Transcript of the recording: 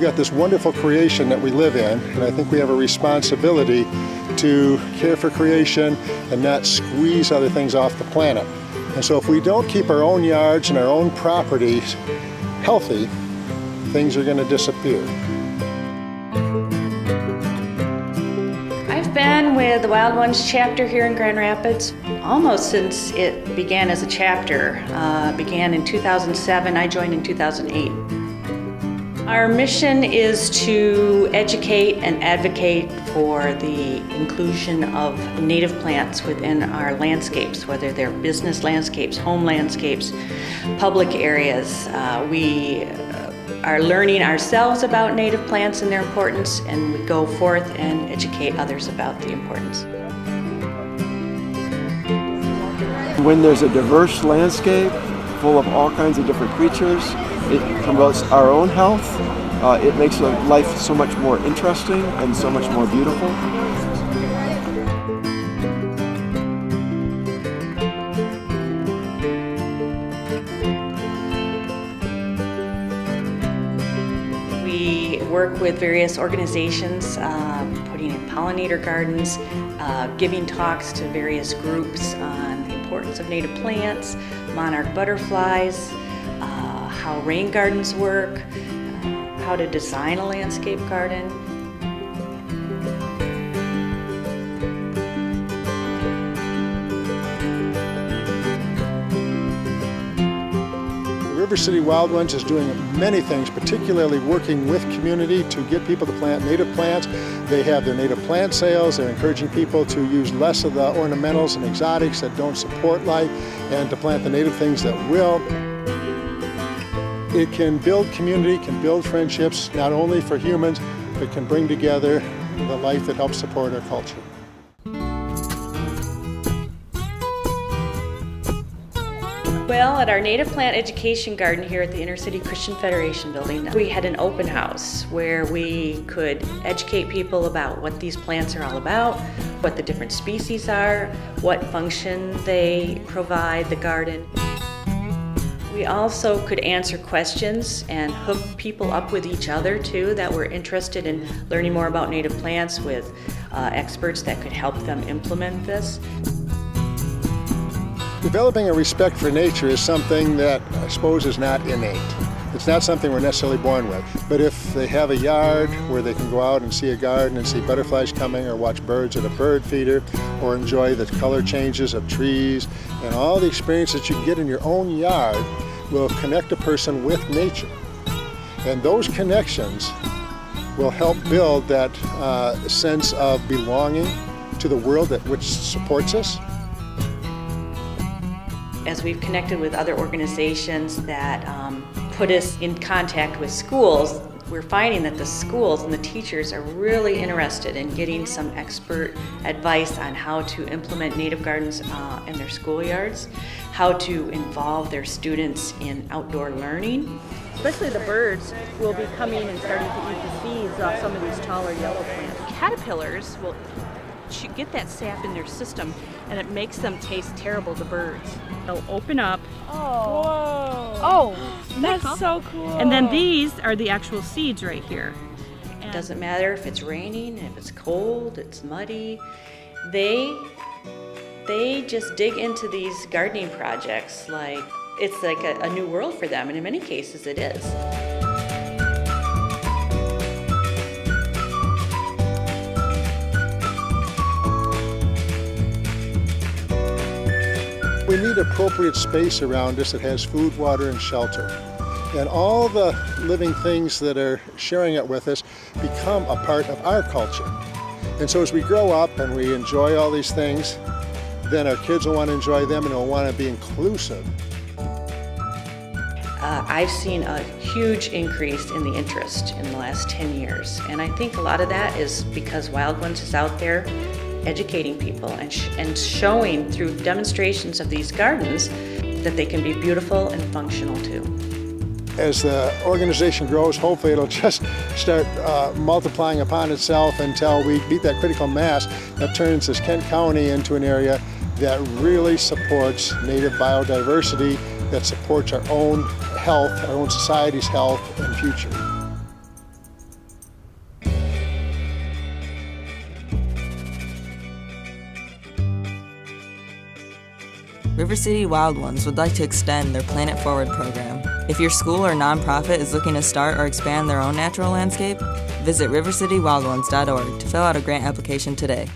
got this wonderful creation that we live in, and I think we have a responsibility to care for creation and not squeeze other things off the planet. And so if we don't keep our own yards and our own properties healthy, things are going to disappear. I've been with the Wild Ones chapter here in Grand Rapids almost since it began as a chapter. Began in 2007, I joined in 2008. Our mission is to educate and advocate for the inclusion of native plants within our landscapes, whether they're business landscapes, home landscapes, public areas. We are learning ourselves about native plants and their importance, and we go forth and educate others about the importance. When there's a diverse landscape full of all kinds of different creatures, it promotes our own health. It makes life so much more interesting and so much more beautiful. We work with various organizations, putting in pollinator gardens, giving talks to various groups on the importance of native plants, monarch butterflies, how rain gardens work, how to design a landscape garden. River City Wild Ones is doing many things, particularly working with community to get people to plant native plants. They have their native plant sales. They're encouraging people to use less of the ornamentals and exotics that don't support life and to plant the native things that will. It can build community, can build friendships, not only for humans, but can bring together the life that helps support our culture. Well, at our native plant education garden here at the Inner City Christian Federation building, we had an open house where we could educate people about what these plants are all about, what the different species are, what function they provide the garden. We also could answer questions and hook people up with each other too that were interested in learning more about native plants with experts that could help them implement this. Developing a respect for nature is something that I suppose is not innate. It's not something we're necessarily born with. But if they have a yard where they can go out and see a garden and see butterflies coming or watch birds at a bird feeder or enjoy the color changes of trees and all the experiences that you get in your own yard will connect a person with nature. And those connections will help build that sense of belonging to the world which supports us. As we've connected with other organizations that put us in contact with schools, we're finding that the schools and the teachers are really interested in getting some expert advice on how to implement native gardens in their schoolyards, how to involve their students in outdoor learning. Especially the birds will be coming and starting to eat the seeds off some of these taller yellow plants. Caterpillars will get that sap in their system and it makes them taste terrible to birds. They'll open up. Oh, whoa. Oh, that's so cool. And then these are the actual seeds right here. It doesn't matter if it's raining, if it's cold, it's muddy. They just dig into these gardening projects like it's like a new world for them, and in many cases it is. We need appropriate space around us that has food, water, and shelter. And all the living things that are sharing it with us become a part of our culture. And so as we grow up and we enjoy all these things, then our kids will want to enjoy them and will want to be inclusive. I've seen a huge increase in the interest in the last 10 years. And I think a lot of that is because Wild Ones is out there educating people and showing through demonstrations of these gardens that they can be beautiful and functional too. As the organization grows, hopefully it'll just start multiplying upon itself until we beat that critical mass that turns this Kent County into an area that really supports native biodiversity, that supports our own health, our own society's health and future. River City Wild Ones would like to extend their Planet Forward program. If your school or nonprofit is looking to start or expand their own natural landscape, visit rivercitywildones.org to fill out a grant application today.